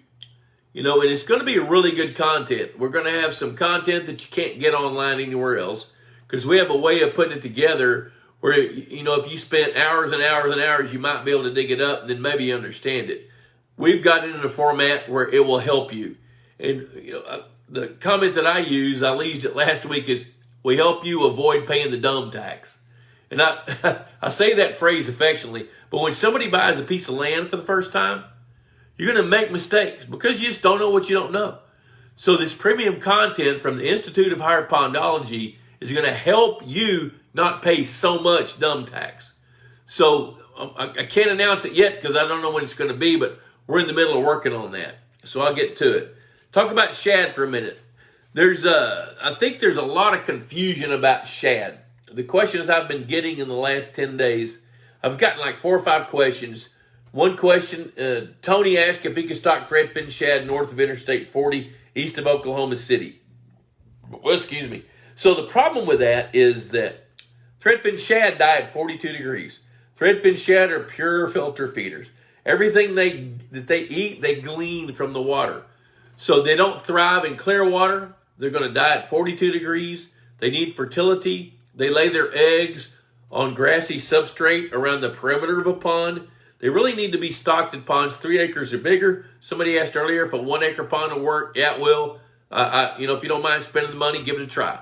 And it's going to be really good content. We're going to have some content that you can't get online anywhere else because we have a way of putting it together where, you know, if you spent hours and hours and hours, you might be able to dig it up and then maybe you understand it. We've got it in a format where it will help you. And you know, the comment that I use, I used it last week, is we help you avoid paying the dumb tax. And I say that phrase affectionately, but when somebody buys a piece of land for the first time, you're going to make mistakes because you just don't know what you don't know. So this premium content from the Institute of Higher Pondology is going to help you not pay so much dumb tax. So I can't announce it yet because I don't know when it's going to be, but we're in the middle of working on that. So I'll get to it. Talk about shad for a minute. I think there's a lot of confusion about shad. The questions I've been getting in the last 10 days, I've gotten like 4 or 5 questions. One question, Tony asked if he could stock threadfin shad north of Interstate 40, east of Oklahoma City. Well, excuse me. So the problem with that is that threadfin shad die at 42 degrees. Threadfin shad are pure filter feeders. Everything that they eat, they glean from the water. So they don't thrive in clear water. They're going to die at 42 degrees. They need fertility. They lay their eggs on grassy substrate around the perimeter of a pond. They really need to be stocked in ponds 3 acres or bigger. Somebody asked earlier if a 1 acre pond will work. Yeah, it will. You know, if you don't mind spending the money, give it a try.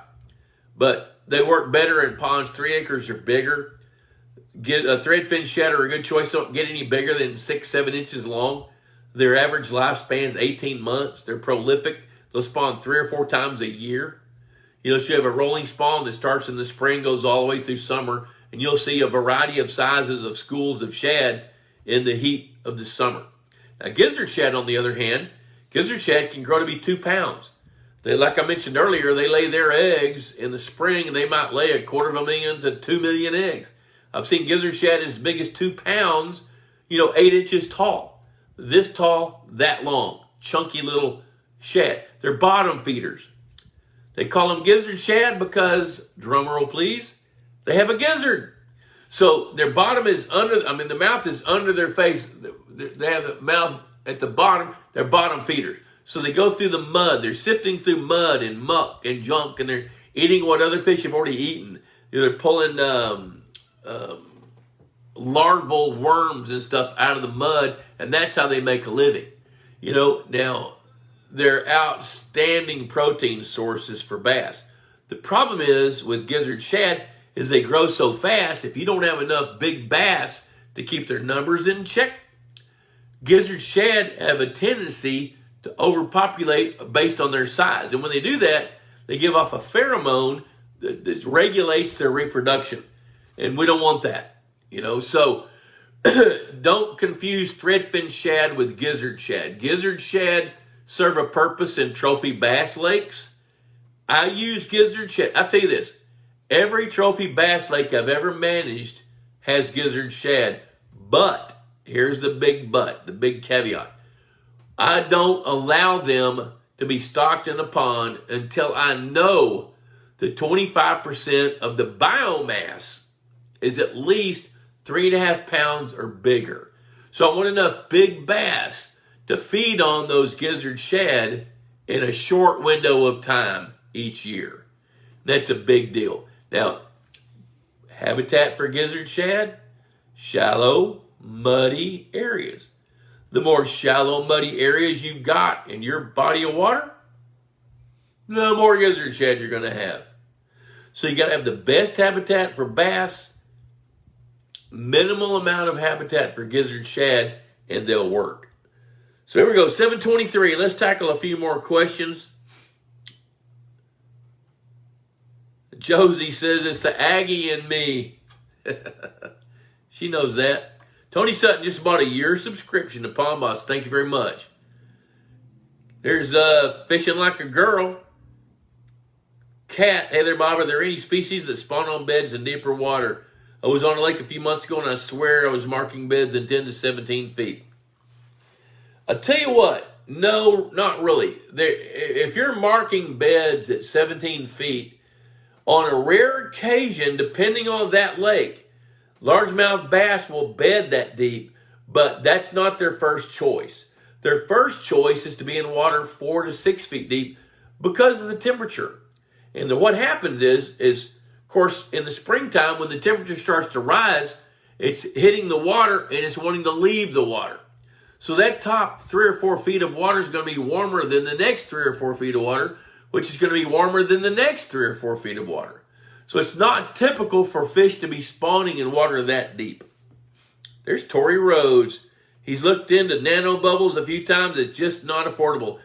But they work better in ponds 3 acres or bigger. Get a threadfin shad are a good choice. Don't get any bigger than 6-7 inches long. Their average lifespan is 18 months. They're prolific. They'll spawn 3 or 4 times a year. You know, so you have a rolling spawn that starts in the spring, goes all the way through summer, and you'll see a variety of sizes of schools of shad in the heat of the summer. Now, gizzard shad, on the other hand, gizzard shad can grow to be 2 pounds. They, like I mentioned earlier, they lay their eggs in the spring, and they might lay 250,000 to 2 million eggs. I've seen gizzard shad as big as 2 pounds, 8 inches tall. This tall, that long. Chunky little shad. They're bottom feeders. They call them gizzard shad because, drumroll please, they have a gizzard. So their bottom is the mouth is under their face. They have the mouth at the bottom. They're bottom feeders. So they go through the mud. They're sifting through mud and muck and junk, and they're eating what other fish have already eaten. They're pulling larval worms and stuff out of the mud, and that's how they make a living. Now, they're outstanding protein sources for bass. The problem is with gizzard shad is they grow so fast, if you don't have enough big bass to keep their numbers in check, gizzard shad have a tendency to overpopulate based on their size. And when they do that, they give off a pheromone that regulates their reproduction. And we don't want that. So don't confuse threadfin shad with gizzard shad. Gizzard shad serve a purpose in trophy bass lakes. I use gizzard shad. I'll tell you this. Every trophy bass lake I've ever managed has gizzard shad. But, here's the big but, the big caveat. I don't allow them to be stocked in a pond until I know that 25% of the biomass is at least 3.5 pounds or bigger. So I want enough big bass to feed on those gizzard shad in a short window of time each year. That's a big deal. Now, habitat for gizzard shad, shallow, muddy areas. The more shallow, muddy areas you've got in your body of water, the more gizzard shad you're going to have. So you got to have the best habitat for bass, minimal amount of habitat for gizzard shad, and they'll work. So here we go, 7:23. Let's tackle a few more questions. Josie says it's the Aggie in me. She knows that. Tony Sutton just bought a year subscription to Pond Boss. Thank you very much. There's Fishing Like a Girl. Cat. Hey there, Bob. Are there any species that spawn on beds in deeper water? I was on a lake a few months ago, and I swear I was marking beds in 10 to 17 feet. I'll tell you what. No, not really. If you're marking beds at 17 feet, on a rare occasion, depending on that lake, largemouth bass will bed that deep, but that's not their first choice. Their first choice is to be in water 4 to 6 feet deep because of the temperature. And what happens is course, in the springtime, when the temperature starts to rise, it's hitting the water and it's wanting to leave the water. So that top 3 or 4 feet of water is going to be warmer than the next 3 or 4 feet of water, which is going to be warmer than the next 3 or 4 feet of water. So it's not typical for fish to be spawning in water that deep. There's Tory Rhodes. He's looked into Nano Bubbles a few times. It's just not affordable.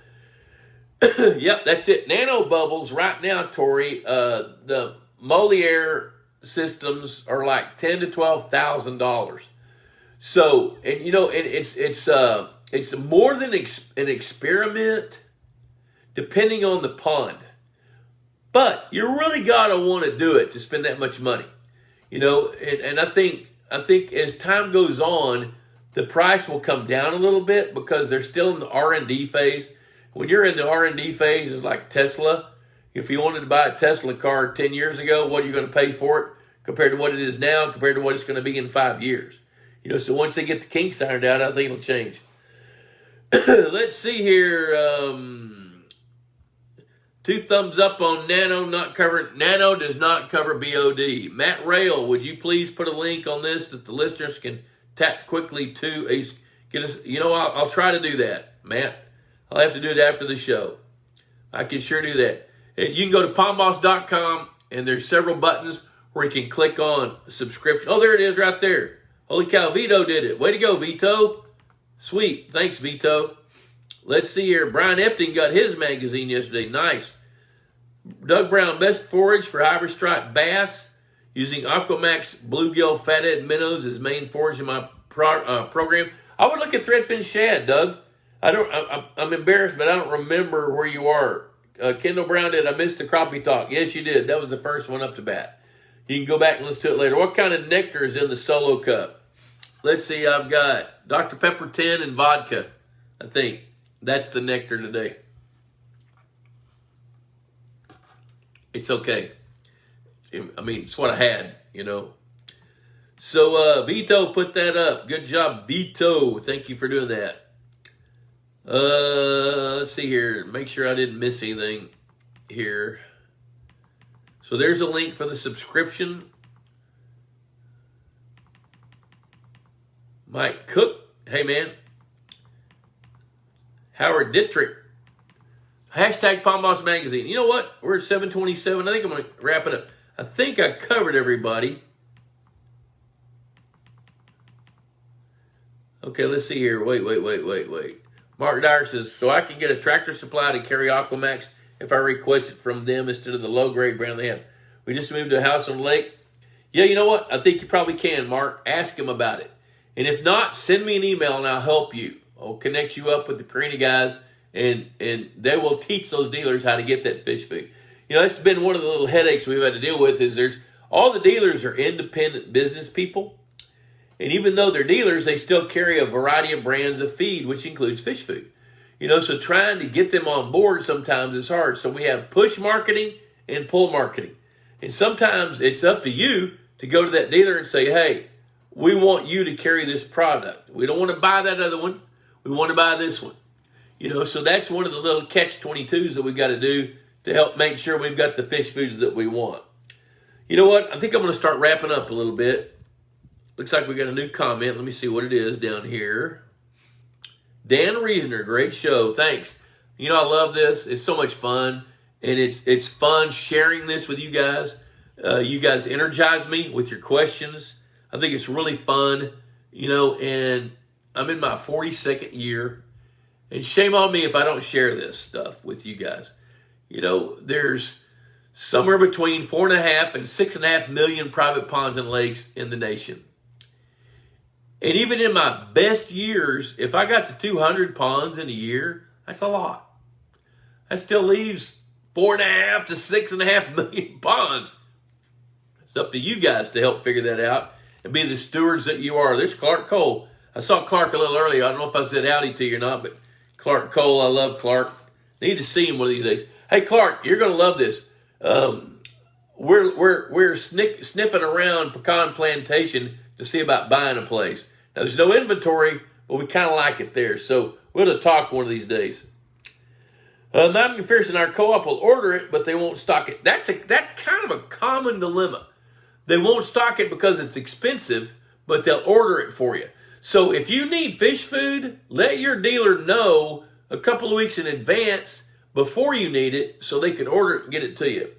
Yep, that's it. Nano Bubbles right now, Tory. The Moliere systems are like $10,000 to $12,000. So, and you know, it's more than an experiment, depending on the pond. But you really gotta want to do it to spend that much money, you know. And I think as time goes on, the price will come down a little bit because they're still in the R&D phase. When you're in the R&D phase, it's like Tesla. If you wanted to buy a Tesla car 10 years ago, what are you going to pay for it compared to what it is now, compared to what it's going to be in 5 years? You know, so once they get the kinks ironed out, I think it'll change. Let's see here. 2 thumbs up on Nano not covered. Nano does not cover BOD. Matt Rail, would you please put a link on this that the listeners can tap quickly to get us? You know, I'll try to do that, Matt. I'll have to do it after the show. I can sure do that. And you can go to pondboss.com, and there's several buttons where you can click on subscription. Oh, there it is right there. Holy cow, Vito did it. Way to go, Vito. Sweet. Thanks, Vito. Let's see here. Brian Epting got his magazine yesterday. Nice. Doug Brown, best forage for hybrid striped bass, using Aquamax bluegill fathead minnows as main forage in my program. I would look at Threadfin Shad, Doug. I'm embarrassed, but I don't remember where you are. Kendall Brown did. I missed the crappie talk. Yes, you did. That was the first one up to bat. You can go back and listen to it later. What kind of nectar is in the solo cup? Let's see. I've got Dr. Pepper 10 and vodka. I think that's the nectar today. It's okay. I mean, it's what I had, you know. So Vito put that up. Good job, Vito. Thank you for doing that. Let's see here. Make sure I didn't miss anything here. So there's a link for the subscription. Mike Cook. Hey, man. Howard Dittrich. Hashtag Palm Boss Magazine. You know what? We're at 7:27. I think I'm going to wrap it up. I think I covered everybody. Okay, let's see here. Wait. Mark Dyer says, so I can get a Tractor Supply to carry Aquamax if I request it from them instead of the low-grade brand they have. We just moved to a house on the lake. Yeah, you know what? I think you probably can, Mark. Ask him about it. And if not, send me an email and I'll help you. I'll connect you up with the Perini guys, and they will teach those dealers how to get that fish food. You know, that's been one of the little headaches we've had to deal with is all the dealers are independent business people. And even though they're dealers, they still carry a variety of brands of feed, which includes fish food. You know, so trying to get them on board sometimes is hard. So we have push marketing and pull marketing. And sometimes it's up to you to go to that dealer and say, hey, we want you to carry this product. We don't want to buy that other one. We want to buy this one. You know, so that's one of the little catch-22s that we've got to do to help make sure we've got the fish foods that we want. You know what? I think I'm going to start wrapping up a little bit. Looks like we got a new comment. Let me see what it is down here. Dan Reasoner, great show. Thanks. You know, I love this. It's so much fun. And it's fun sharing this with you guys. You guys energize me with your questions. I think it's really fun. You know, and I'm in my 42nd year. And shame on me if I don't share this stuff with you guys. You know, there's somewhere between 4.5 and 6.5 million private ponds and lakes in the nation. And even in my best years, if I got to 200 ponds in a year, that's a lot. That still leaves 4.5 to 6.5 million ponds. It's up to you guys to help figure that out and be the stewards that you are. There's Clark Cole. I saw Clark a little earlier. I don't know if I said howdy to you or not, but Clark Cole, I love Clark. Need to see him one of these days. Hey, Clark, you're going to love this. We're sniffing around Pecan Plantation to see about buying a place. Now, there's no inventory, but we kind of like it there. So we're going to talk one of these days. Mountain Fish and our co-op will order it, but they won't stock it. That's kind of a common dilemma. They won't stock it because it's expensive, but they'll order it for you. So if you need fish food, let your dealer know a couple of weeks in advance before you need it so they can order it and get it to you.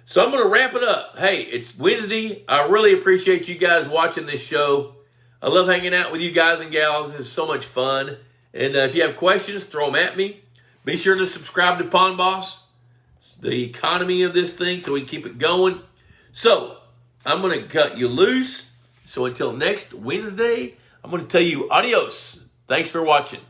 So I'm going to wrap it up. Hey, it's Wednesday. I really appreciate you guys watching this show. I love hanging out with you guys and gals. It's so much fun. And if you have questions, throw them at me. Be sure to subscribe to Pond Boss, the economy of this thing, so we can keep it going. So I'm going to cut you loose. So until next Wednesday, I'm going to tell you adios. Thanks for watching.